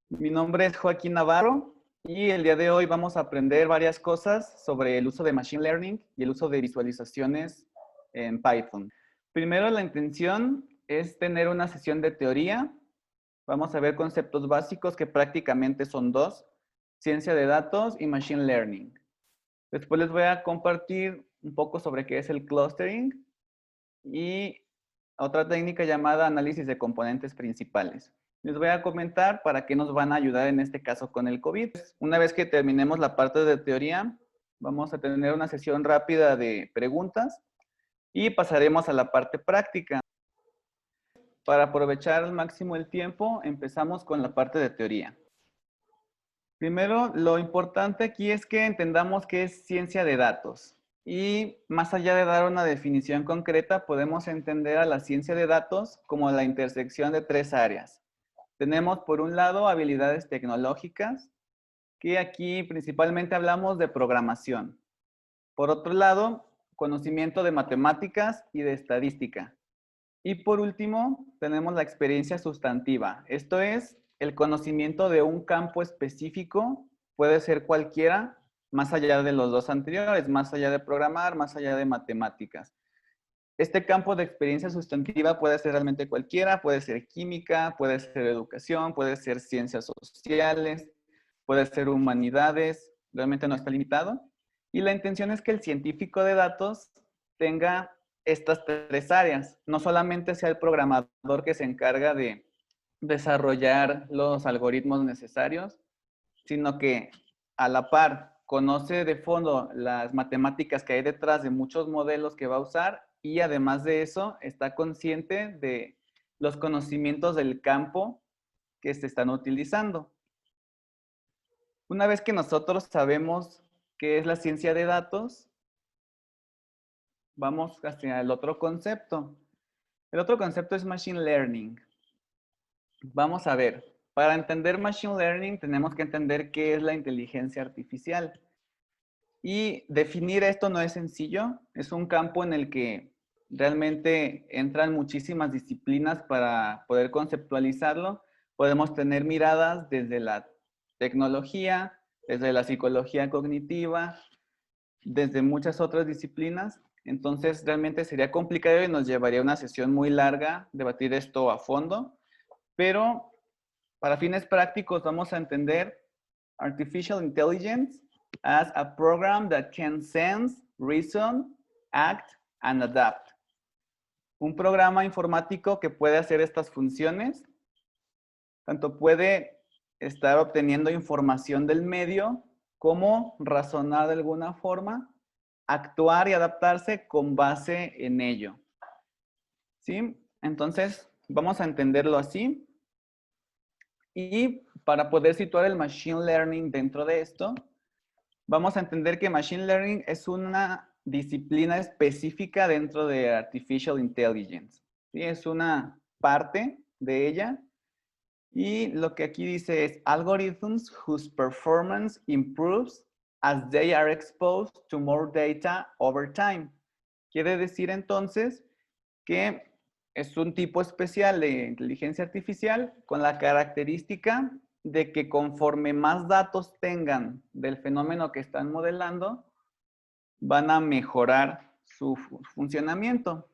Mi nombre es Joaquín Navarro y el día de hoy vamos a aprender varias cosas sobre el uso de Machine Learning y el uso de visualizaciones en Python. Primero, la intención es tener una sesión de teoría. Vamos a ver conceptos básicos que prácticamente son dos: ciencia de datos y Machine Learning. Después les voy a compartir un poco sobre qué es el clustering y otra técnica llamada análisis de componentes principales. Les voy a comentar para qué nos van a ayudar en este caso con el COVID. Una vez que terminemos la parte de teoría, vamos a tener una sesión rápida de preguntas y pasaremos a la parte práctica. Para aprovechar al máximo el tiempo, empezamos con la parte de teoría. Primero, lo importante aquí es que entendamos qué es ciencia de datos. Y más allá de dar una definición concreta, podemos entender a la ciencia de datos como la intersección de tres áreas. Tenemos por un lado habilidades tecnológicas, que aquí principalmente hablamos de programación. Por otro lado, conocimiento de matemáticas y de estadística. Y por último, tenemos la experiencia sustantiva. Esto es el conocimiento de un campo específico, puede ser cualquiera, más allá de los dos anteriores, más allá de programar, más allá de matemáticas. Este campo de experiencia sustantiva puede ser realmente cualquiera, puede ser química, puede ser educación, puede ser ciencias sociales, puede ser humanidades, realmente no está limitado. Y la intención es que el científico de datos tenga estas tres áreas, no solamente sea el programador que se encarga de desarrollar los algoritmos necesarios, sino que a la par conoce de fondo las matemáticas que hay detrás de muchos modelos que va a usar y además de eso está consciente de los conocimientos del campo que se están utilizando. Una vez que nosotros sabemos qué es la ciencia de datos, vamos hacia el otro concepto. El otro concepto es Machine Learning. Vamos a ver, para entender Machine Learning tenemos que entender qué es la inteligencia artificial. Y definir esto no es sencillo, es un campo en el que realmente entran muchísimas disciplinas para poder conceptualizarlo. Podemos tener miradas desde la tecnología, desde la psicología cognitiva, desde muchas otras disciplinas. Entonces realmente sería complicado y nos llevaría una sesión muy larga debatir esto a fondo, pero para fines prácticos vamos a entender Artificial Intelligence as a program that can sense, reason, act, and adapt. Un programa informático que puede hacer estas funciones, tanto puede estar obteniendo información del medio, como razonar de alguna forma, actuar y adaptarse con base en ello. ¿Sí? Entonces, vamos a entenderlo así. Y para poder situar el Machine Learning dentro de esto, vamos a entender que Machine Learning es una disciplina específica dentro de Artificial Intelligence. ¿Sí? Es una parte de ella. Y lo que aquí dice es algorithms whose performance improves as they are exposed to more data over time. Quiere decir entonces que es un tipo especial de inteligencia artificial con la característica de que conforme más datos tengan del fenómeno que están modelando, van a mejorar su funcionamiento.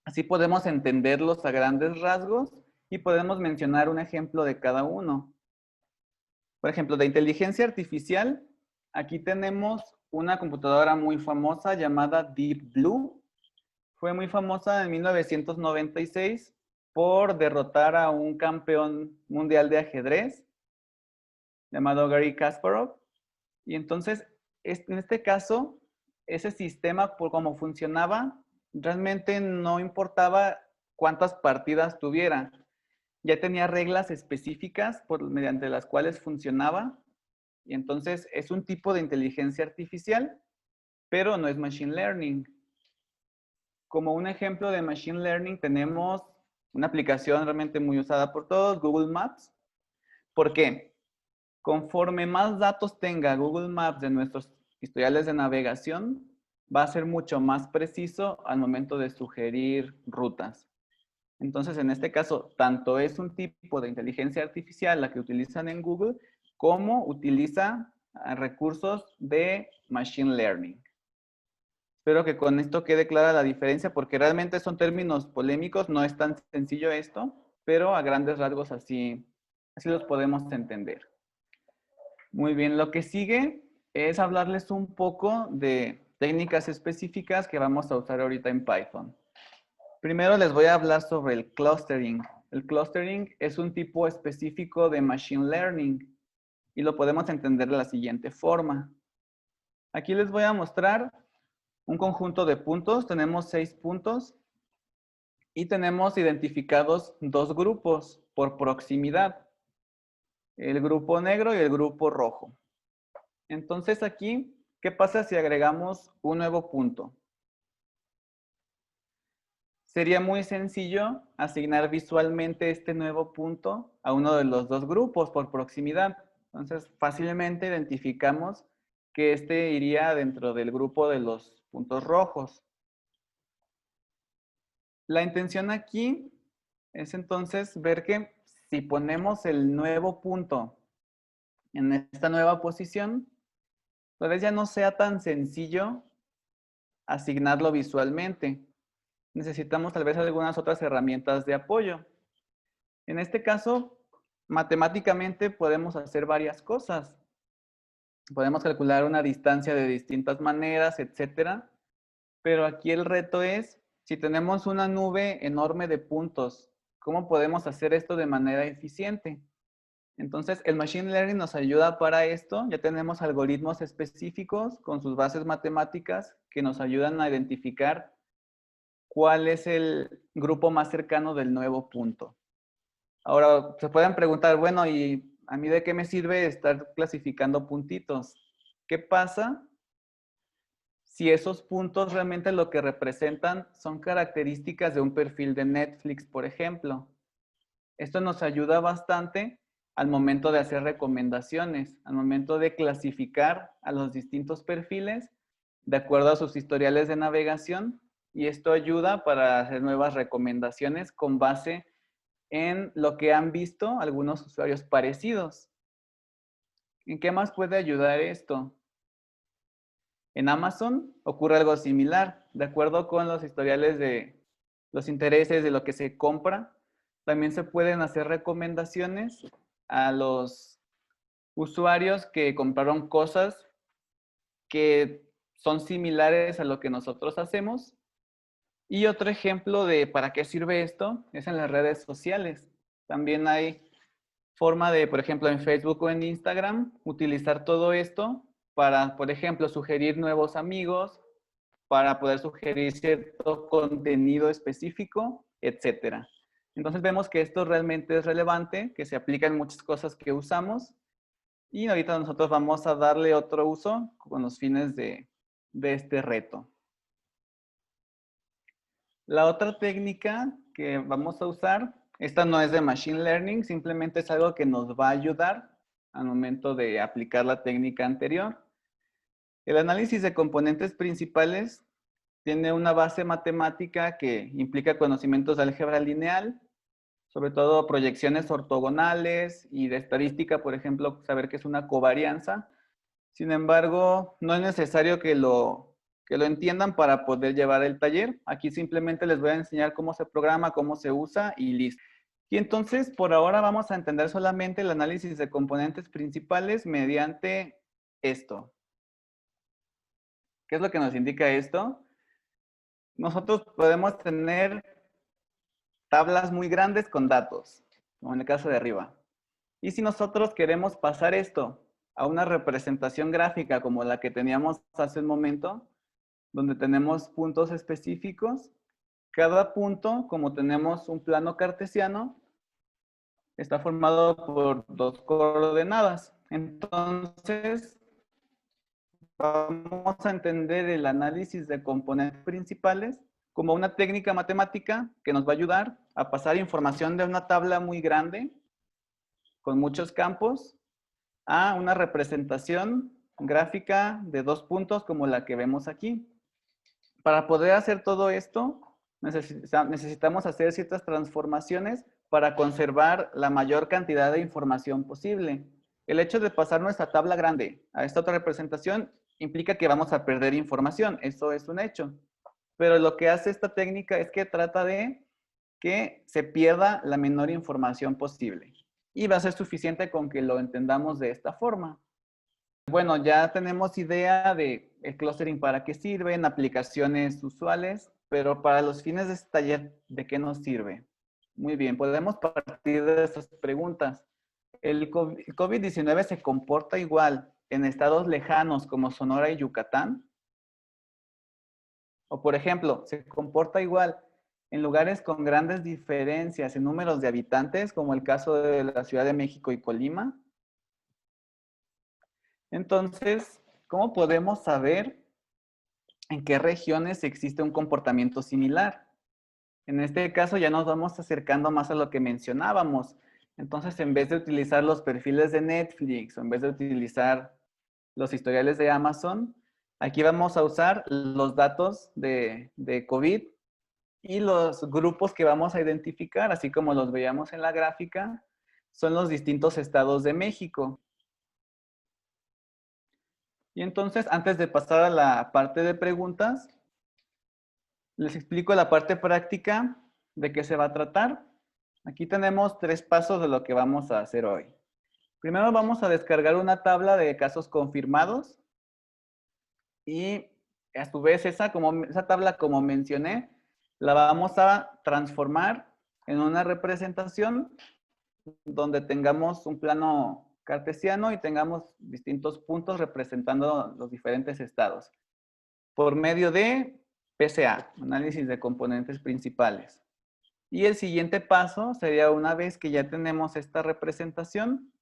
Así podemos entenderlos a grandes rasgos y podemos mencionar un ejemplo de cada uno. Por ejemplo, de inteligencia artificial, aquí tenemos una computadora muy famosa llamada Deep Blue. Fue muy famosa en 1996 por derrotar a un campeón mundial de ajedrez llamado Garry Kasparov. Y entonces, en este caso, ese sistema, por cómo funcionaba, realmente no importaba cuántas partidas tuviera. Ya tenía reglas específicas mediante las cuales funcionaba. Y entonces es un tipo de inteligencia artificial, pero no es machine learning. Como un ejemplo de Machine Learning tenemos una aplicación realmente muy usada por todos, Google Maps. ¿Por qué? Conforme más datos tenga Google Maps de nuestros historiales de navegación, va a ser mucho más preciso al momento de sugerir rutas. Entonces, en este caso, tanto es un tipo de inteligencia artificial la que utilizan en Google, como utiliza recursos de Machine Learning. Espero que con esto quede clara la diferencia, porque realmente son términos polémicos, no es tan sencillo esto, pero a grandes rasgos así los podemos entender. Muy bien, lo que sigue es hablarles un poco de técnicas específicas que vamos a usar ahorita en Python. Primero les voy a hablar sobre el clustering. El clustering es un tipo específico de Machine Learning y lo podemos entender de la siguiente forma. Aquí les voy a mostrar un conjunto de puntos. Tenemos 6 puntos y tenemos identificados 2 grupos por proximidad. El grupo negro y el grupo rojo. Entonces aquí, ¿qué pasa si agregamos un nuevo punto? Sería muy sencillo asignar visualmente este nuevo punto a uno de los 2 grupos por proximidad. Entonces, fácilmente identificamos que este iría dentro del grupo de los puntos rojos. La intención aquí es entonces ver que si ponemos el nuevo punto en esta nueva posición, tal vez ya no sea tan sencillo asignarlo visualmente. Necesitamos tal vez algunas otras herramientas de apoyo. En este caso, matemáticamente podemos hacer varias cosas. Podemos calcular una distancia de distintas maneras, etcétera. Pero aquí el reto es, si tenemos una nube enorme de puntos, ¿cómo podemos hacer esto de manera eficiente? Entonces, el Machine Learning nos ayuda para esto. Ya tenemos algoritmos específicos con sus bases matemáticas que nos ayudan a identificar cuál es el grupo más cercano del nuevo punto. Ahora, se pueden preguntar, bueno, ¿y a mí de qué me sirve estar clasificando puntitos? ¿Qué pasa si esos puntos realmente lo que representan son características de un perfil de Netflix, por ejemplo? Esto nos ayuda bastante al momento de hacer recomendaciones, al momento de clasificar a los distintos perfiles de acuerdo a sus historiales de navegación, y esto ayuda para hacer nuevas recomendaciones con base en lo que han visto algunos usuarios parecidos. ¿En qué más puede ayudar esto? En Amazon ocurre algo similar. De acuerdo con los historiales de los intereses de lo que se compra, también se pueden hacer recomendaciones a los usuarios que compraron cosas que son similares a lo que nosotros hacemos. Y otro ejemplo de para qué sirve esto es en las redes sociales. También hay forma de, por ejemplo, en Facebook o en Instagram, utilizar todo esto para, por ejemplo, sugerir nuevos amigos, para poder sugerir cierto contenido específico, etcétera. Entonces vemos que esto realmente es relevante, que se aplica en muchas cosas que usamos, y ahorita nosotros vamos a darle otro uso con los fines de este reto. La otra técnica que vamos a usar, esta no es de Machine Learning, simplemente es algo que nos va a ayudar al momento de aplicar la técnica anterior. El análisis de componentes principales tiene una base matemática que implica conocimientos de álgebra lineal, sobre todo proyecciones ortogonales y de estadística, por ejemplo, saber qué es una covarianza. Sin embargo, no es necesario que lo entiendan para poder llevar el taller. Aquí simplemente les voy a enseñar cómo se programa, cómo se usa y listo. Y entonces, por ahora vamos a entender solamente el análisis de componentes principales mediante esto. ¿Qué es lo que nos indica esto? Nosotros podemos tener tablas muy grandes con datos, como en el caso de arriba. Y si nosotros queremos pasar esto a una representación gráfica como la que teníamos hace un momento, donde tenemos puntos específicos, cada punto, como tenemos un plano cartesiano, está formado por 2 coordenadas. Entonces, vamos a entender el análisis de componentes principales como una técnica matemática que nos va a ayudar a pasar información de una tabla muy grande con muchos campos a una representación gráfica de 2 puntos como la que vemos aquí. Para poder hacer todo esto, necesitamos hacer ciertas transformaciones para conservar la mayor cantidad de información posible. El hecho de pasar nuestra tabla grande a esta otra representación implica que vamos a perder información. Eso es un hecho. Pero lo que hace esta técnica es que trata de que se pierda la menor información posible. Y va a ser suficiente con que lo entendamos de esta forma. Bueno, ya tenemos idea de el clustering para qué sirve, en aplicaciones usuales, pero para los fines de este taller, ¿de qué nos sirve? Muy bien, podemos partir de estas preguntas. ¿El COVID-19 se comporta igual en estados lejanos como Sonora y Yucatán? O por ejemplo, ¿se comporta igual en lugares con grandes diferencias en números de habitantes, como el caso de la Ciudad de México y Colima? Entonces, ¿cómo podemos saber en qué regiones existe un comportamiento similar? En este caso ya nos vamos acercando más a lo que mencionábamos. Entonces, en vez de utilizar los perfiles de Netflix o en vez de utilizar los historiales de Amazon, aquí vamos a usar los datos de COVID y los grupos que vamos a identificar, así como los veíamos en la gráfica, son los distintos estados de México. Y entonces, antes de pasar a la parte de preguntas, les explico la parte práctica de qué se va a tratar. Aquí tenemos 3 pasos de lo que vamos a hacer hoy. Primero vamos a descargar una tabla de casos confirmados y a su vez esa tabla, como mencioné, la vamos a transformar en una representación donde tengamos un plano cartesiano y tengamos distintos puntos representando los diferentes estados por medio de PCA, análisis de componentes principales. Y el siguiente paso sería, una vez que ya tenemos esta representación,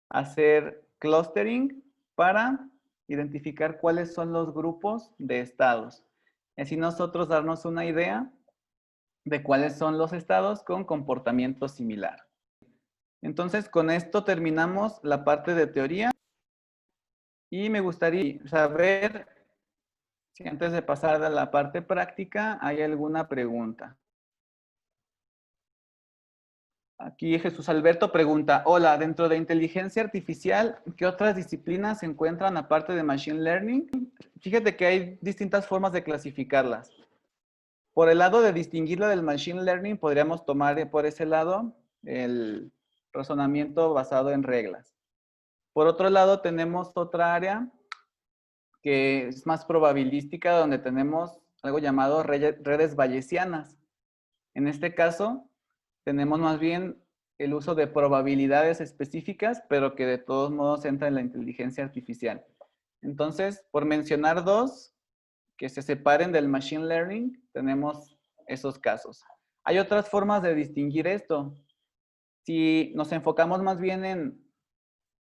hacer clustering para identificar cuáles son los grupos de estados. Y así nosotros darnos una idea de cuáles son los estados con comportamiento similar. Entonces, con esto terminamos la parte de teoría y me gustaría saber si antes de pasar a la parte práctica hay alguna pregunta. Aquí Jesús Alberto pregunta, hola, dentro de inteligencia artificial, ¿qué otras disciplinas se encuentran aparte de Machine Learning? Fíjate que hay distintas formas de clasificarlas. Por el lado de distinguirla del Machine Learning, podríamos tomar por ese lado el razonamiento basado en reglas. Por otro lado, tenemos otra área que es más probabilística, donde tenemos algo llamado redes bayesianas. En este caso, tenemos más bien el uso de probabilidades específicas, pero que de todos modos entra en la inteligencia artificial. Entonces, por mencionar 2 que se separen del Machine Learning, tenemos esos casos. Hay otras formas de distinguir esto. Si nos enfocamos más bien en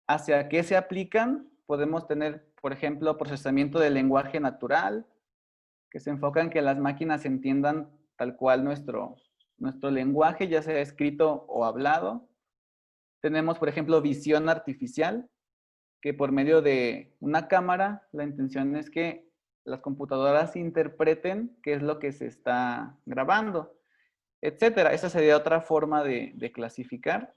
hacia qué se aplican, podemos tener, por ejemplo, procesamiento del lenguaje natural, que se enfoca en que las máquinas entiendan tal cual nuestro lenguaje, ya sea escrito o hablado. Tenemos, por ejemplo, visión artificial, que por medio de una cámara, la intención es que las computadoras interpreten qué es lo que se está grabando, etcétera. Esa sería otra forma de clasificar.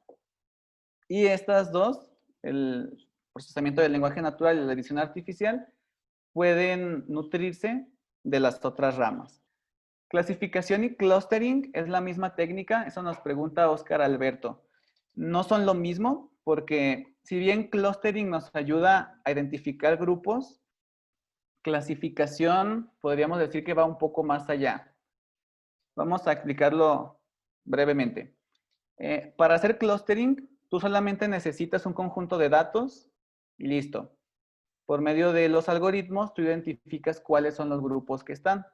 Y estas dos, el procesamiento del lenguaje natural y la visión artificial, pueden nutrirse de las otras ramas. Clasificación y clustering es la misma técnica, eso nos pregunta Óscar Alberto. No son lo mismo porque si bien clustering nos ayuda a identificar grupos, clasificación podríamos decir que va un poco más allá. Vamos a explicarlo brevemente. Para hacer clustering, tú solamente necesitas un conjunto de datos y listo. Por medio de los algoritmos, tú identificas cuáles son los grupos que están.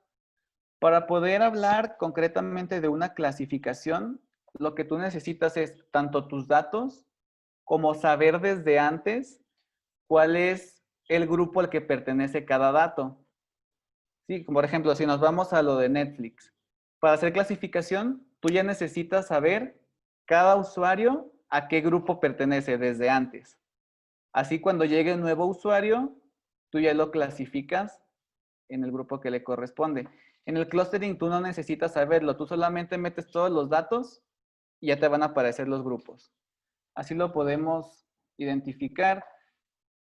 Para poder hablar concretamente de una clasificación, lo que tú necesitas es tanto tus datos como saber desde antes cuál es el grupo al que pertenece cada dato. Sí, como por ejemplo, si nos vamos a lo de Netflix, para hacer clasificación, tú ya necesitas saber cada usuario a qué grupo pertenece desde antes. Así cuando llegue un nuevo usuario, tú ya lo clasificas en el grupo que le corresponde. En el clustering tú no necesitas saberlo, tú solamente metes todos los datos y ya te van a aparecer los grupos. Así lo podemos identificar.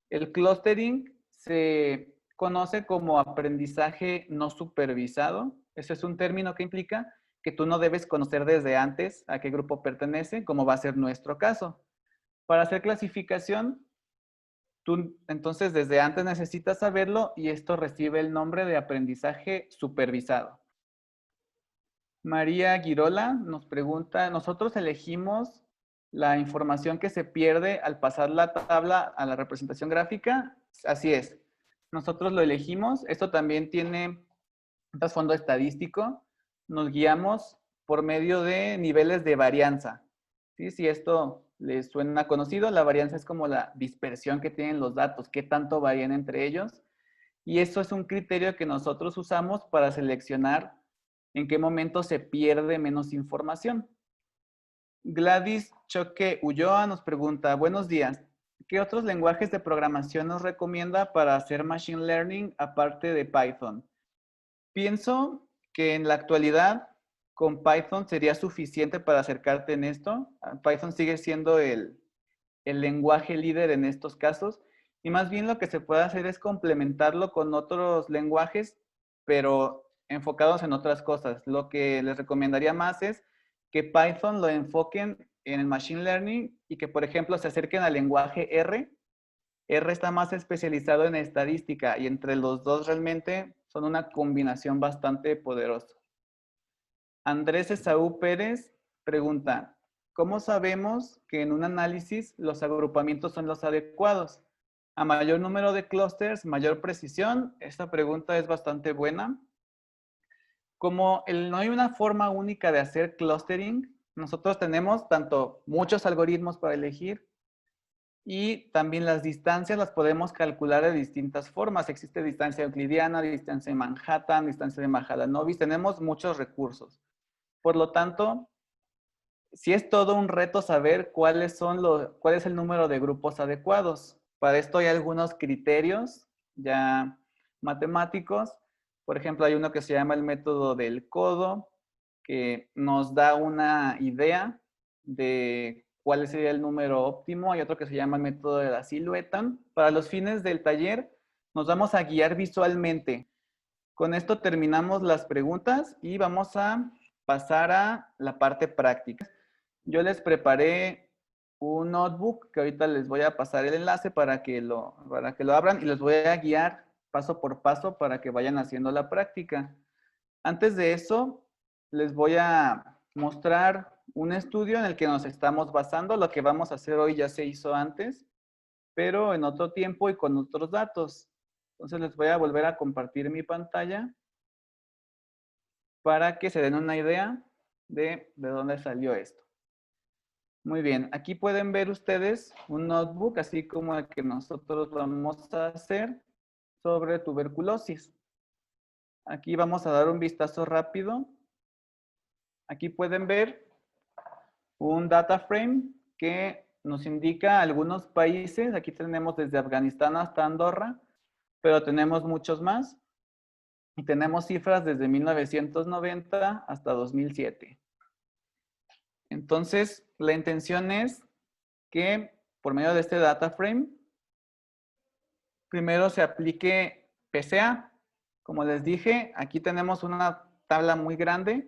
El clustering se conoce como aprendizaje no supervisado. Ese es un término que implica que tú no debes conocer desde antes a qué grupo pertenece, como va a ser nuestro caso. Para hacer clasificación, tú entonces desde antes necesitas saberlo y esto recibe el nombre de aprendizaje supervisado. María Girola nos pregunta, ¿nosotros elegimos la información que se pierde al pasar la tabla a la representación gráfica? Así es. Nosotros lo elegimos. Esto también tiene un trasfondo estadístico. Nos guiamos por medio de niveles de varianza. ¿Sí? Si esto les suena conocido, la varianza es como la dispersión que tienen los datos, qué tanto varían entre ellos. Y eso es un criterio que nosotros usamos para seleccionar en qué momento se pierde menos información. Gladys Choque Ulloa nos pregunta, buenos días, ¿qué otros lenguajes de programación nos recomienda para hacer Machine Learning aparte de Python? Pienso que en la actualidad con Python sería suficiente para acercarte en esto. Python sigue siendo el lenguaje líder en estos casos y más bien lo que se puede hacer es complementarlo con otros lenguajes, pero enfocados en otras cosas. Lo que les recomendaría más es que Python lo enfoquen en el Machine Learning y que, por ejemplo, se acerquen al lenguaje R. R está más especializado en estadística y entre los dos realmente son una combinación bastante poderosa. Andrés Esaú Pérez pregunta, ¿cómo sabemos que en un análisis los agrupamientos son los adecuados? A mayor número de clústeres, mayor precisión. Esta pregunta es bastante buena. Como no hay una forma única de hacer clustering, nosotros tenemos tanto muchos algoritmos para elegir y también las distancias las podemos calcular de distintas formas. Existe distancia euclidiana, distancia de Manhattan, distancia de Mahalanobis. Tenemos muchos recursos. Por lo tanto, sí es todo un reto saber cuál es el número de grupos adecuados. Para esto hay algunos criterios ya matemáticos. Por ejemplo, hay uno que se llama el método del codo, que nos da una idea de cuál sería el número óptimo. Hay otro que se llama el método de la silueta. Para los fines del taller, nos vamos a guiar visualmente. Con esto terminamos las preguntas y vamos a pasar a la parte práctica. Yo les preparé un notebook que ahorita les voy a pasar el enlace para que lo abran y les voy a guiar paso por paso para que vayan haciendo la práctica. Antes de eso, les voy a mostrar un estudio en el que nos estamos basando. Lo que vamos a hacer hoy ya se hizo antes, pero en otro tiempo y con otros datos. Entonces les voy a volver a compartir mi pantalla para que se den una idea de dónde salió esto. Muy bien, aquí pueden ver ustedes un notebook, así como el que nosotros vamos a hacer sobre tuberculosis. Aquí vamos a dar un vistazo rápido. Aquí pueden ver un data frame que nos indica algunos países. Aquí tenemos desde Afganistán hasta Andorra, pero tenemos muchos más. Y tenemos cifras desde 1990 hasta 2007. Entonces, la intención es que por medio de este data frame, primero se aplique PCA. Como les dije, aquí tenemos una tabla muy grande.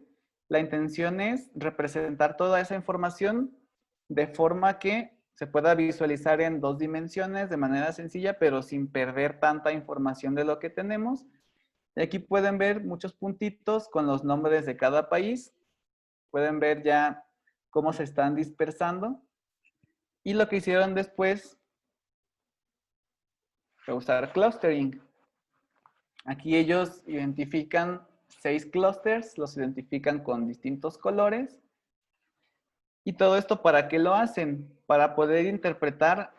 La intención es representar toda esa información de forma que se pueda visualizar en 2 dimensiones de manera sencilla, pero sin perder tanta información de lo que tenemos. Y aquí pueden ver muchos puntitos con los nombres de cada país. Pueden ver ya cómo se están dispersando. Y lo que hicieron después fue usar clustering. Aquí ellos identifican 6 clusters, los identifican con distintos colores. ¿Y todo esto para qué lo hacen? Para poder interpretar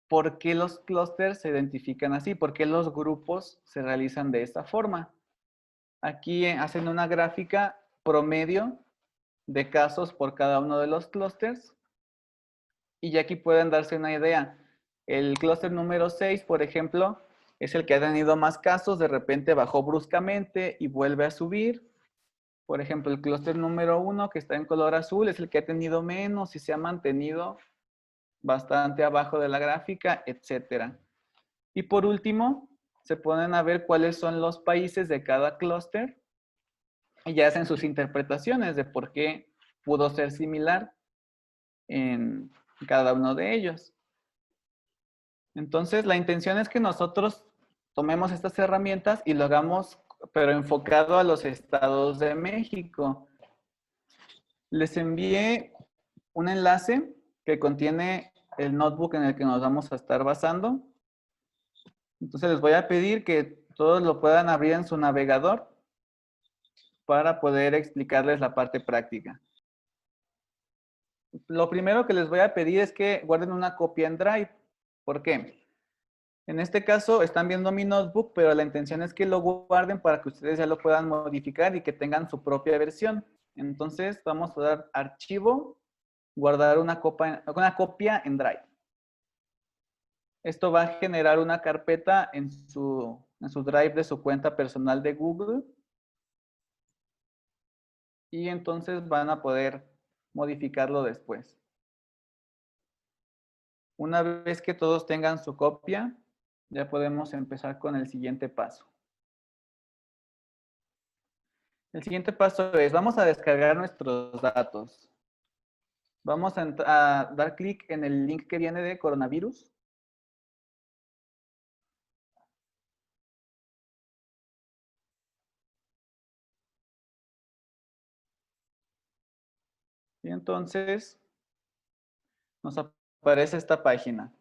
por qué los clusters se identifican así, por qué los grupos se realizan de esta forma. Aquí hacen una gráfica promedio de casos por cada uno de los clusters. Y ya aquí pueden darse una idea. El clúster número 6, por ejemplo, es el que ha tenido más casos, de repente bajó bruscamente y vuelve a subir. Por ejemplo, el clúster número 1, que está en color azul, es el que ha tenido menos y se ha mantenido bastante abajo de la gráfica, etcétera. Y por último, se ponen a ver cuáles son los países de cada clúster y ya hacen sus interpretaciones de por qué pudo ser similar en cada uno de ellos. Entonces, la intención es que nosotros tomemos estas herramientas y lo hagamos, pero enfocado a los estados de México. Les envié un enlace que contiene el notebook en el que nos vamos a estar basando. Entonces, les voy a pedir que todos lo puedan abrir en su navegador para poder explicarles la parte práctica. Lo primero que les voy a pedir es que guarden una copia en Drive. ¿Por qué? En este caso están viendo mi notebook, pero la intención es que lo guarden para que ustedes ya lo puedan modificar y que tengan su propia versión. Entonces vamos a dar archivo, guardar una copia en Drive. Esto va a generar una carpeta en su Drive de su cuenta personal de Google. Y entonces van a poder modificarlo después. Una vez que todos tengan su copia, ya podemos empezar con el siguiente paso. El siguiente paso es, vamos a descargar nuestros datos. Vamos a dar clic en el link que viene de coronavirus. Y entonces nos aparece esta página.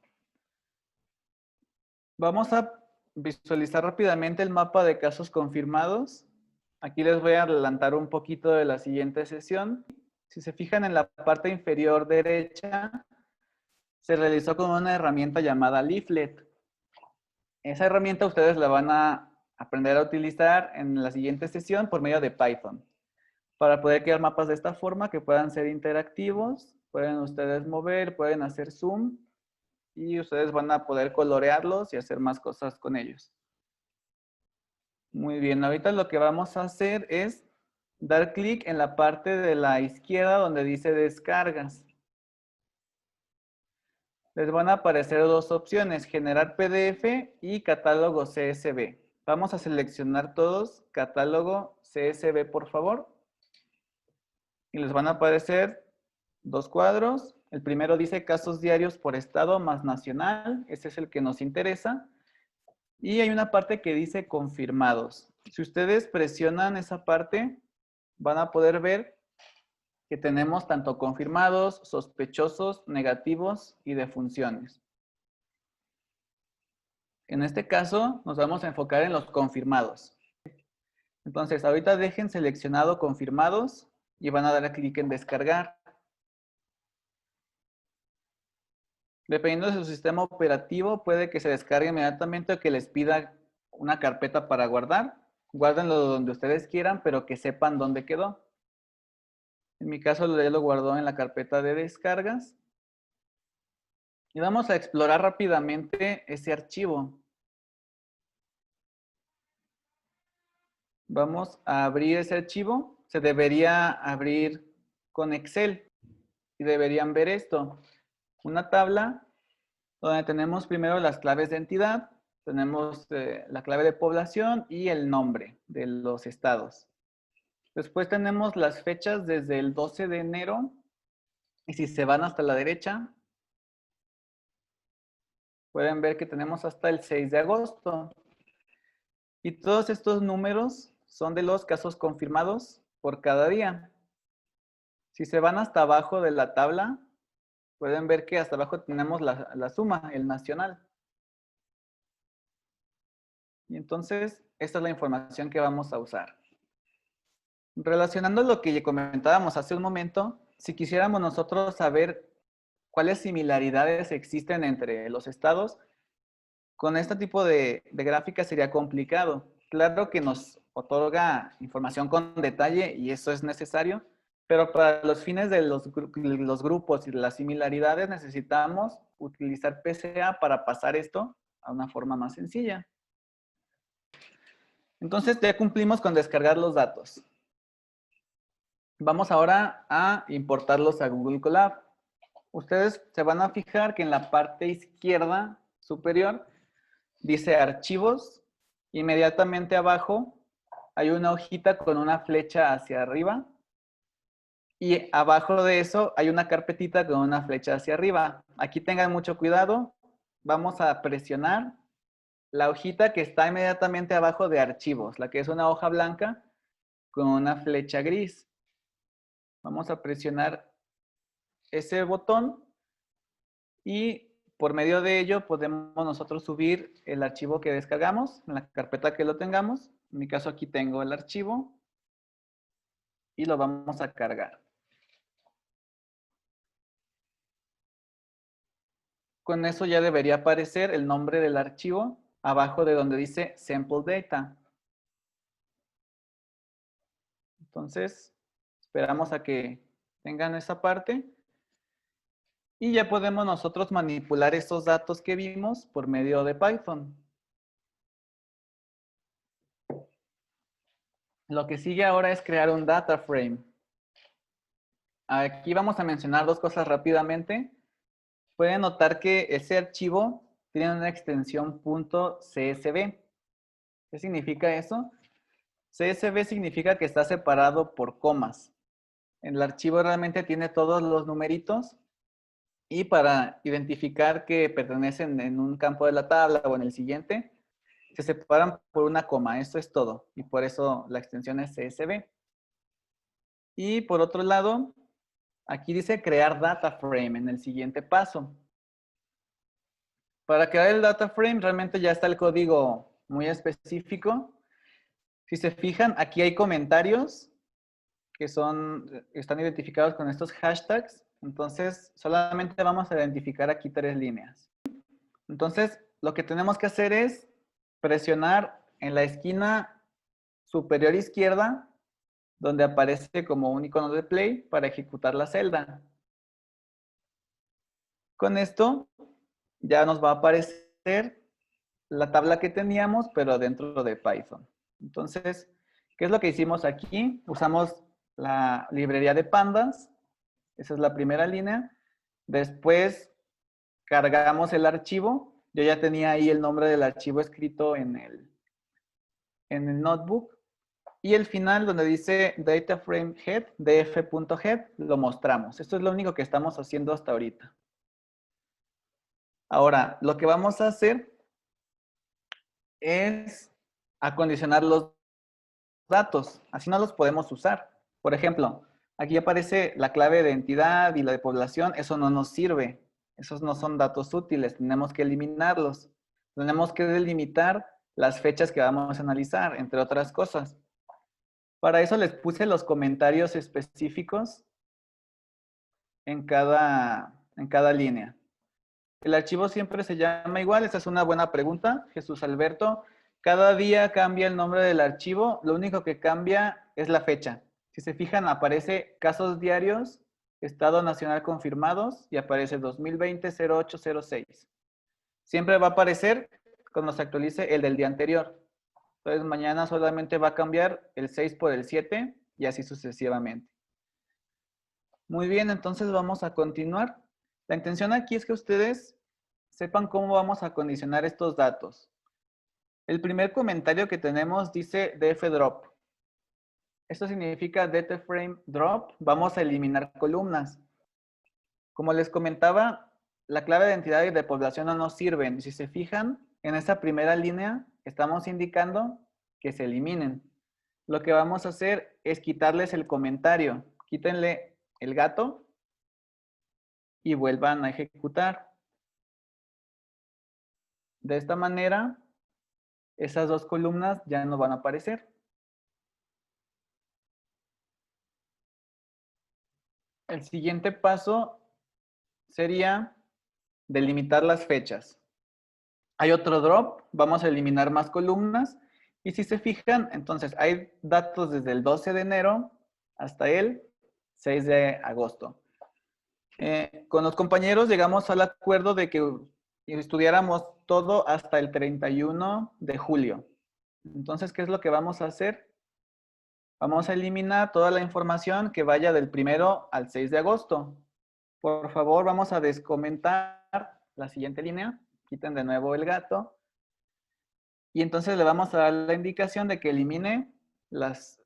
Vamos a visualizar rápidamente el mapa de casos confirmados. Aquí les voy a adelantar un poquito de la siguiente sesión. Si se fijan en la parte inferior derecha, se realizó con una herramienta llamada Leaflet. Esa herramienta ustedes la van a aprender a utilizar en la siguiente sesión por medio de Python. Para poder crear mapas de esta forma que puedan ser interactivos, pueden ustedes mover, pueden hacer zoom y ustedes van a poder colorearlos y hacer más cosas con ellos. Muy bien, ahorita lo que vamos a hacer es dar clic en la parte de la izquierda donde dice descargas. Les van a aparecer dos opciones, generar PDF y catálogo CSV. Vamos a seleccionar todos, catálogo CSV por favor. Y les van a aparecer dos cuadros. El primero dice casos diarios por estado más nacional. Ese es el que nos interesa. Y hay una parte que dice confirmados. Si ustedes presionan esa parte, van a poder ver que tenemos tanto confirmados, sospechosos, negativos y defunciones. En este caso, nos vamos a enfocar en los confirmados. Entonces, ahorita dejen seleccionado confirmados y van a dar clic en descargar. Dependiendo de su sistema operativo, puede que se descargue inmediatamente o que les pida una carpeta para guardar. Guárdenlo donde ustedes quieran, pero que sepan dónde quedó. En mi caso, ya lo guardó en la carpeta de descargas. Y vamos a explorar rápidamente ese archivo. Vamos a abrir ese archivo. Se debería abrir con Excel. Y deberían ver esto. Una tabla donde tenemos primero las claves de entidad. Tenemos la clave de población y el nombre de los estados. Después tenemos las fechas desde el 12 de enero. Y si se van hasta la derecha, pueden ver que tenemos hasta el 6 de agosto. Y todos estos números son de los casos confirmados por cada día. Si se van hasta abajo de la tabla, pueden ver que hasta abajo tenemos la suma, el nacional. Y entonces, esta es la información que vamos a usar. Relacionando lo que comentábamos hace un momento, si quisiéramos nosotros saber cuáles similaridades existen entre los estados, con este tipo de gráfica sería complicado. Claro que nos otorga información con detalle y eso es necesario, pero para los fines de los grupos y de las similaridades necesitamos utilizar PCA para pasar esto a una forma más sencilla. Entonces ya cumplimos con descargar los datos. Vamos ahora a importarlos a Google Colab. Ustedes se van a fijar que en la parte izquierda superior dice archivos. Inmediatamente abajo hay una hojita con una flecha hacia arriba. Y abajo de eso hay una carpetita con una flecha hacia arriba. Aquí tengan mucho cuidado. Vamos a presionar la hojita que está inmediatamente abajo de archivos, la que es una hoja blanca con una flecha gris. Vamos a presionar ese botón y por medio de ello podemos nosotros subir el archivo que descargamos en la carpeta que lo tengamos. En mi caso aquí tengo el archivo y lo vamos a cargar. Con eso ya debería aparecer el nombre del archivo abajo de donde dice Sample Data. Entonces, esperamos a que tengan esa parte. Y ya podemos nosotros manipular esos datos que vimos por medio de Python. Lo que sigue ahora es crear un data frame. Aquí vamos a mencionar dos cosas rápidamente. Pueden notar que ese archivo tiene una extensión .csv. ¿Qué significa eso? CSV significa que está separado por comas. El archivo realmente tiene todos los numeritos y para identificar que pertenecen en un campo de la tabla o en el siguiente, se separan por una coma. Eso es todo. Y por eso la extensión es CSV. Y por otro lado, aquí dice crear data frame en el siguiente paso. Para crear el data frame realmente ya está el código muy específico. Si se fijan, aquí hay comentarios que están identificados con estos hashtags. Entonces, solamente vamos a identificar aquí 3 líneas. Entonces, lo que tenemos que hacer es presionar en la esquina superior izquierda, donde aparece como un icono de play para ejecutar la celda. Con esto, ya nos va a aparecer la tabla que teníamos, pero dentro de Python. Entonces, ¿qué es lo que hicimos aquí? Usamos la librería de pandas. Esa es la primera línea. Después cargamos el archivo. Yo ya tenía ahí el nombre del archivo escrito en el notebook. Y el final, donde dice dataframehead, df.head, lo mostramos. Esto es lo único que estamos haciendo hasta ahorita. Ahora, lo que vamos a hacer es acondicionar los datos. Así no los podemos usar. Por ejemplo, aquí aparece la clave de entidad y la de población. Eso no nos sirve. Esos no son datos útiles. Tenemos que eliminarlos. Tenemos que delimitar las fechas que vamos a analizar, entre otras cosas. Para eso les puse los comentarios específicos en cada línea. ¿El archivo siempre se llama igual? Esa es una buena pregunta, Jesús Alberto. Cada día cambia el nombre del archivo. Lo único que cambia es la fecha. Si se fijan, aparece casos diarios, Estado Nacional confirmados y aparece 2020-0806. Siempre va a aparecer cuando se actualice el del día anterior. Entonces mañana solamente va a cambiar el 6 por el 7 y así sucesivamente. Muy bien, entonces vamos a continuar. La intención aquí es que ustedes sepan cómo vamos a condicionar estos datos. El primer comentario que tenemos dice dfDrop. Esto significa dataframeDrop. Vamos a eliminar columnas. Como les comentaba, la clave de identidad y de población no nos sirven. Si se fijan, en esta primera línea estamos indicando que se eliminen. Lo que vamos a hacer es quitarles el comentario. Quítenle el gato y vuelvan a ejecutar. De esta manera, esas dos columnas ya no van a aparecer. El siguiente paso sería delimitar las fechas. Hay otro drop, vamos a eliminar más columnas. Y si se fijan, entonces hay datos desde el 12 de enero hasta el 6 de agosto. Con los compañeros llegamos al acuerdo de que estudiáramos todo hasta el 31 de julio. Entonces, ¿qué es lo que vamos a hacer? Vamos a eliminar toda la información que vaya del 1 al 6 de agosto. Por favor, vamos a descomentar la siguiente línea. Quiten de nuevo el gato. Y entonces le vamos a dar la indicación de que elimine las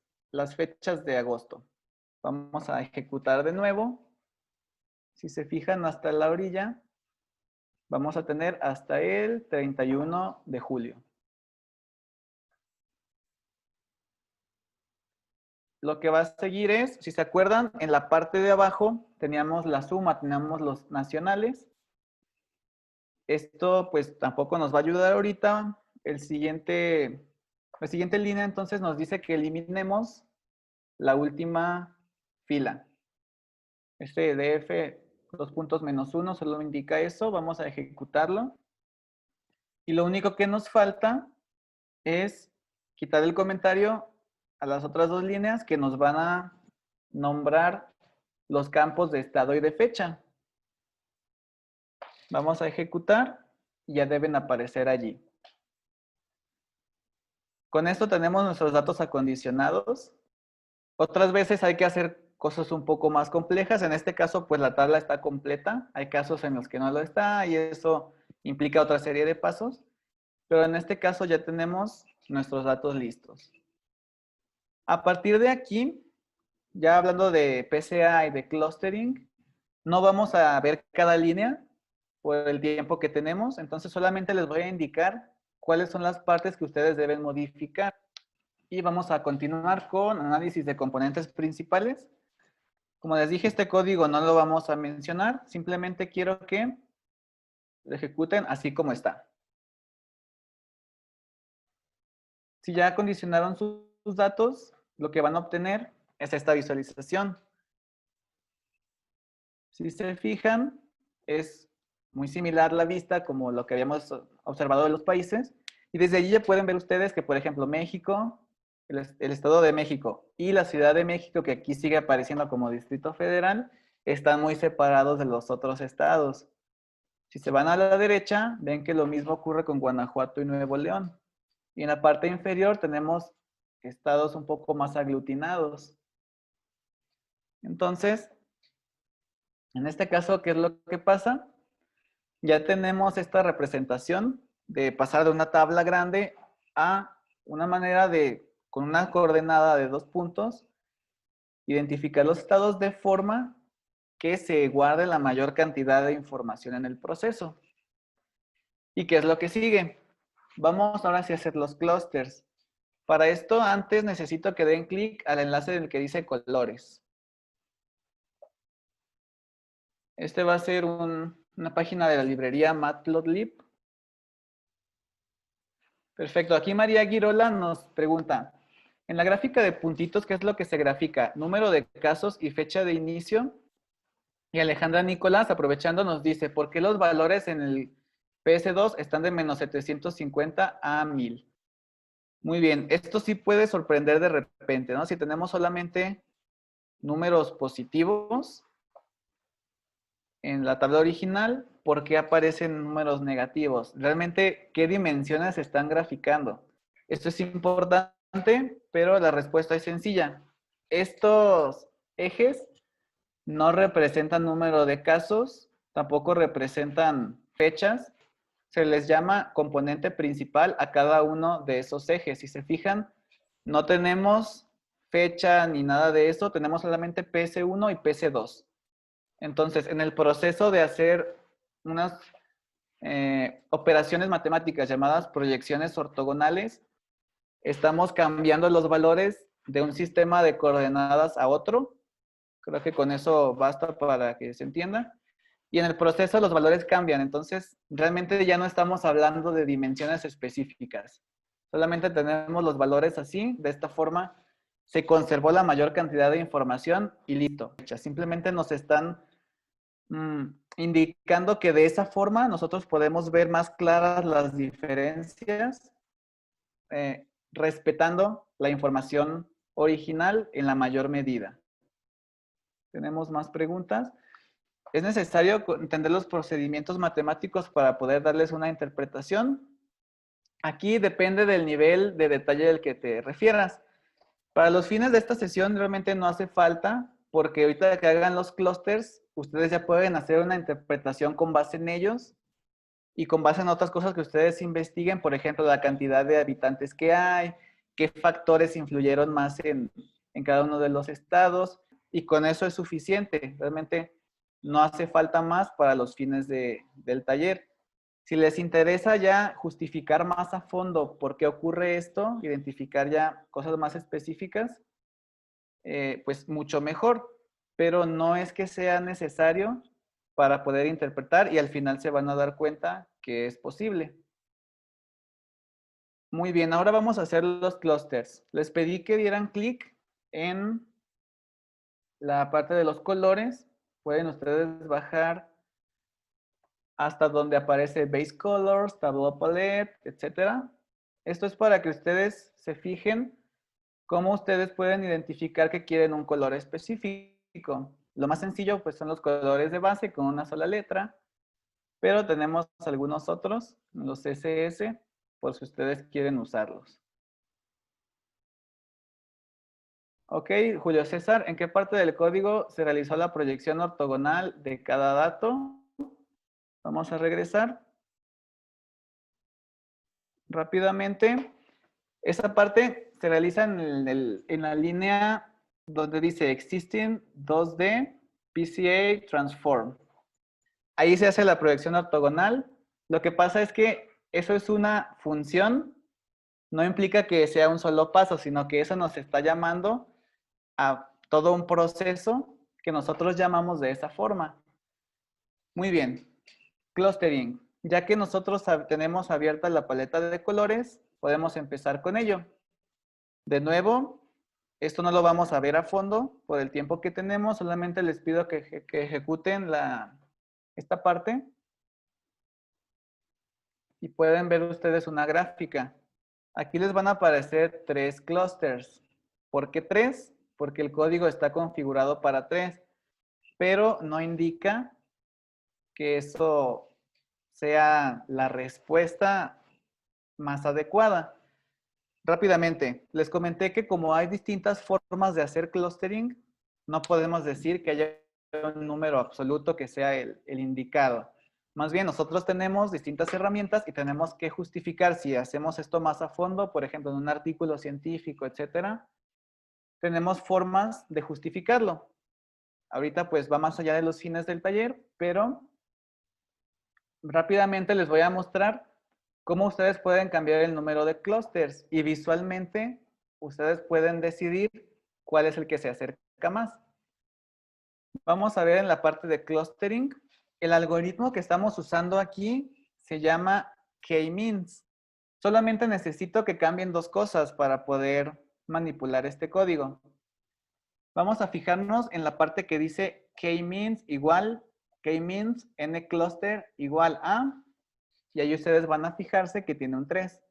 fechas de agosto. Vamos a ejecutar de nuevo. Si se fijan hasta la orilla, vamos a tener hasta el 31 de julio. Lo que va a seguir es, si se acuerdan, en la parte de abajo teníamos la suma, teníamos los nacionales. Esto pues tampoco nos va a ayudar ahorita. La siguiente línea entonces nos dice que eliminemos la última fila. Este DF, 2 puntos -1, solo indica eso. Vamos a ejecutarlo. Y lo único que nos falta es quitar el comentario a las otras dos líneas que nos van a nombrar los campos de estado y de fecha. Vamos a ejecutar y ya deben aparecer allí. Con esto tenemos nuestros datos acondicionados. Otras veces hay que hacer cosas un poco más complejas. En este caso, pues la tabla está completa. Hay casos en los que no lo está y eso implica otra serie de pasos. Pero en este caso ya tenemos nuestros datos listos. A partir de aquí, ya hablando de PCA y de clustering, no vamos a ver cada línea por el tiempo que tenemos. Entonces solamente les voy a indicar cuáles son las partes que ustedes deben modificar. Y vamos a continuar con análisis de componentes principales. Como les dije, este código no lo vamos a mencionar. Simplemente quiero que lo ejecuten así como está. Si ya acondicionaron sus datos, lo que van a obtener es esta visualización. Si se fijan, es muy similar la vista como lo que habíamos observado de los países. Y desde allí ya pueden ver ustedes que, por ejemplo, México, el Estado de México y la Ciudad de México, que aquí sigue apareciendo como Distrito Federal, están muy separados de los otros estados. Si se van a la derecha, ven que lo mismo ocurre con Guanajuato y Nuevo León. Y en la parte inferior tenemos estados un poco más aglutinados. Entonces, en este caso, ¿qué es lo que pasa? Ya tenemos esta representación de pasar de una tabla grande a una manera de, con una coordenada de 2 puntos, identificar los estados de forma que se guarde la mayor cantidad de información en el proceso. ¿Y qué es lo que sigue? Vamos ahora sí a hacer los clusters. Para esto, antes necesito que den clic al enlace en el que dice colores. Este va a ser una página de la librería Matplotlib. Perfecto. Aquí María Girola nos pregunta, en la gráfica de puntitos, ¿qué es lo que se grafica? Número de casos y fecha de inicio. Y Alejandra Nicolás, aprovechando, nos dice, ¿por qué los valores en el PS2 están de -750 a 1000? Muy bien, esto sí puede sorprender de repente, ¿no? Si tenemos solamente números positivos en la tabla original, ¿por qué aparecen números negativos? Realmente, ¿qué dimensiones se están graficando? Esto es importante, pero la respuesta es sencilla. Estos ejes no representan número de casos, tampoco representan fechas. Se les llama componente principal a cada uno de esos ejes. Si se fijan, no tenemos fecha ni nada de eso, tenemos solamente PS1 y PS2. Entonces, en el proceso de hacer unas operaciones matemáticas llamadas proyecciones ortogonales, estamos cambiando los valores de un sistema de coordenadas a otro. Creo que con eso basta para que se entienda. Y en el proceso los valores cambian, entonces realmente ya no estamos hablando de dimensiones específicas. Solamente tenemos los valores así, de esta forma se conservó la mayor cantidad de información y listo. Simplemente nos están indicando que de esa forma nosotros podemos ver más claras las diferencias, respetando la información original en la mayor medida. ¿Tenemos más preguntas? ¿Es necesario entender los procedimientos matemáticos para poder darles una interpretación? Aquí depende del nivel de detalle del que te refieras. Para los fines de esta sesión realmente no hace falta, porque ahorita que hagan los clústeres, ustedes ya pueden hacer una interpretación con base en ellos y con base en otras cosas que ustedes investiguen, por ejemplo, la cantidad de habitantes que hay, qué factores influyeron más en cada uno de los estados, y con eso es suficiente. Realmente no hace falta más para los fines del taller. Si les interesa ya justificar más a fondo por qué ocurre esto, identificar ya cosas más específicas, pues mucho mejor, pero no es que sea necesario para poder interpretar y al final se van a dar cuenta que es posible. Muy bien, ahora vamos a hacer los clusters. Les pedí que dieran clic en la parte de los colores. Pueden ustedes bajar hasta donde aparece Base Colors, Tableau Palette, etc. Esto es para que ustedes se fijen cómo ustedes pueden identificar que quieren un color específico. Lo más sencillo pues son los colores de base con una sola letra, pero tenemos algunos otros, los SS, por si ustedes quieren usarlos. Ok, Julio César, ¿en qué parte del código se realizó la proyección ortogonal de cada dato? Vamos a regresar rápidamente. Esa parte se realiza en la línea donde dice Existing 2D PCA Transform. Ahí se hace la proyección ortogonal. Lo que pasa es que eso es una función, no implica que sea un solo paso, sino que eso nos está llamando a todo un proceso que nosotros llamamos de esa forma. Muy bien. Clustering. Ya que nosotros tenemos abierta la paleta de colores, podemos empezar con ello. De nuevo, esto no lo vamos a ver a fondo por el tiempo que tenemos, solamente les pido que ejecuten esta parte y pueden ver ustedes una gráfica. Aquí les van a aparecer 3 clusters. ¿Por qué 3? Porque el código está configurado para 3, pero no indica que eso sea la respuesta más adecuada. Rápidamente, les comenté que como hay distintas formas de hacer clustering, no podemos decir que haya un número absoluto que sea el indicado. Más bien, nosotros tenemos distintas herramientas y tenemos que justificar si hacemos esto más a fondo, por ejemplo, en un artículo científico, etcétera, tenemos formas de justificarlo. Ahorita pues va más allá de los fines del taller, pero rápidamente les voy a mostrar cómo ustedes pueden cambiar el número de clusters y visualmente ustedes pueden decidir cuál es el que se acerca más. Vamos a ver en la parte de clustering. El algoritmo que estamos usando aquí se llama K-means. Solamente necesito que cambien 2 cosas para poder manipular este código. Vamos a fijarnos en la parte que dice K-means igual, K-means n cluster igual a, y ahí ustedes van a fijarse que tiene un 3.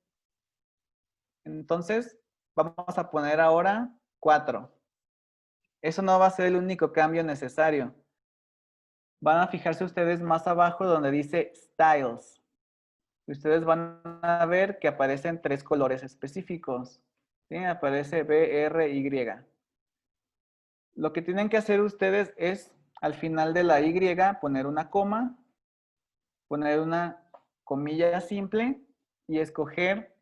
Entonces, vamos a poner ahora 4. Eso no va a ser el único cambio necesario. Van a fijarse ustedes más abajo donde dice Styles. Ustedes van a ver que aparecen 3 colores específicos. ¿Sí? Aparece B, R, Y. Lo que tienen que hacer ustedes es, al final de la Y, poner una coma, poner una comilla simple y escoger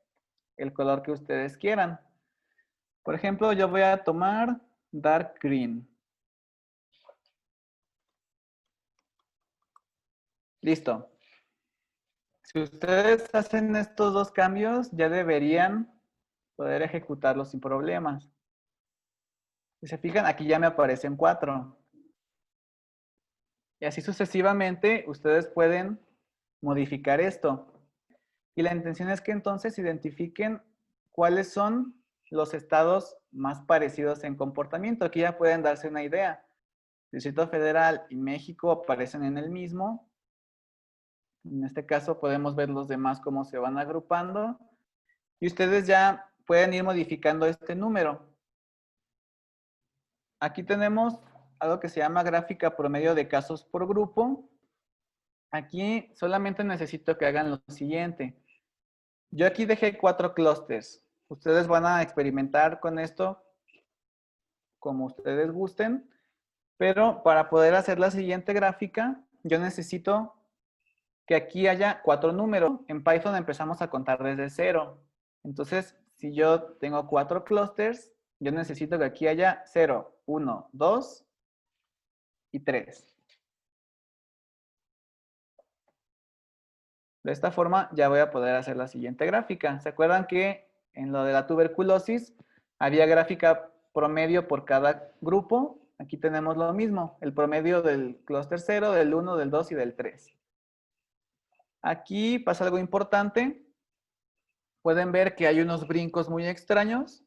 el color que ustedes quieran. Por ejemplo, yo voy a tomar dark green. Listo. Si ustedes hacen estos 2 cambios, ya deberían poder ejecutarlos sin problemas. Si se fijan, aquí ya me aparecen 4. Y así sucesivamente, ustedes pueden modificar esto. Y la intención es que entonces identifiquen cuáles son los estados más parecidos en comportamiento. Aquí ya pueden darse una idea. Distrito Federal y México aparecen en el mismo. En este caso podemos ver los demás cómo se van agrupando. Y ustedes ya pueden ir modificando este número. Aquí tenemos algo que se llama gráfica promedio de casos por grupo. Aquí solamente necesito que hagan lo siguiente. Yo aquí dejé 4 clústeres. Ustedes van a experimentar con esto como ustedes gusten, pero para poder hacer la siguiente gráfica, yo necesito que aquí haya 4 números. En Python empezamos a contar desde 0. Entonces, si yo tengo 4 clústeres, yo necesito que aquí haya 0, 1, 2 y 3. De esta forma ya voy a poder hacer la siguiente gráfica. ¿Se acuerdan que en lo de la tuberculosis había gráfica promedio por cada grupo? Aquí tenemos lo mismo, el promedio del clúster 0, del 1, del 2 y del 3. Aquí pasa algo importante. Pueden ver que hay unos brincos muy extraños.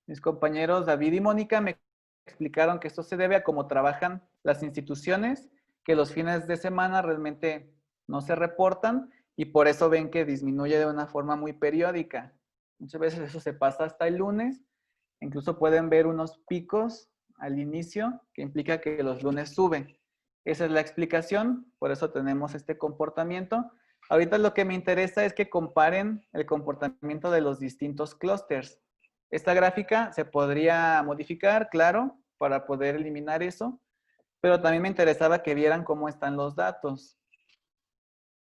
Mis compañeros David y Mónica me explicaron que esto se debe a cómo trabajan las instituciones, que los fines de semana realmente no se reportan y por eso ven que disminuye de una forma muy periódica. Muchas veces eso se pasa hasta el lunes. Incluso pueden ver unos picos al inicio que implica que los lunes suben. Esa es la explicación, por eso tenemos este comportamiento. Ahorita lo que me interesa es que comparen el comportamiento de los distintos clústeres. Esta gráfica se podría modificar, claro, para poder eliminar eso, pero también me interesaba que vieran cómo están los datos.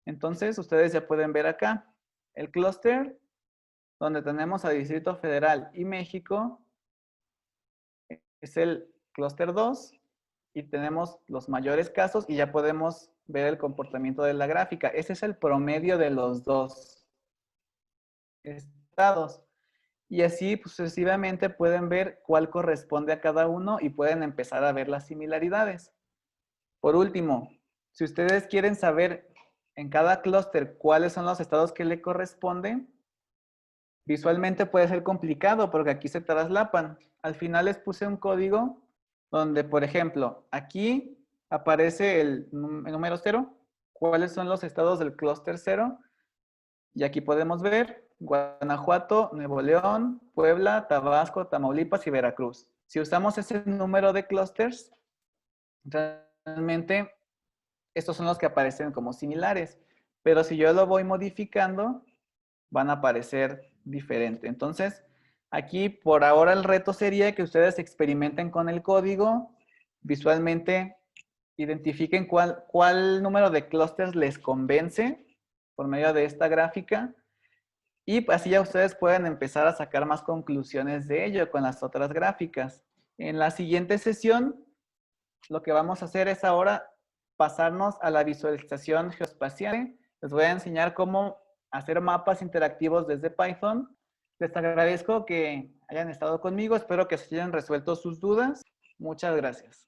Entonces, ustedes ya pueden ver acá el clúster donde tenemos a Distrito Federal y México, es el clúster 2 y tenemos los mayores casos y ya podemos ver el comportamiento de la gráfica. Ese es el promedio de los dos estados. Y así pues, sucesivamente pueden ver cuál corresponde a cada uno y pueden empezar a ver las similaridades. Por último, si ustedes quieren saber en cada clúster cuáles son los estados que le corresponden, visualmente puede ser complicado porque aquí se traslapan. Al final les puse un código donde, por ejemplo, aquí aparece el número 0, cuáles son los estados del clúster 0, y aquí podemos ver Guanajuato, Nuevo León, Puebla, Tabasco, Tamaulipas y Veracruz. Si usamos ese número de clústeres, realmente estos son los que aparecen como similares. Pero si yo lo voy modificando, van a aparecer diferente. Entonces, aquí por ahora el reto sería que ustedes experimenten con el código, visualmente identifiquen cuál número de clústeres les convence por medio de esta gráfica y así ya ustedes pueden empezar a sacar más conclusiones de ello con las otras gráficas. En la siguiente sesión, lo que vamos a hacer es ahora pasarnos a la visualización geoespacial. Les voy a enseñar cómo hacer mapas interactivos desde Python. Les agradezco que hayan estado conmigo. Espero que se hayan resuelto sus dudas. Muchas gracias.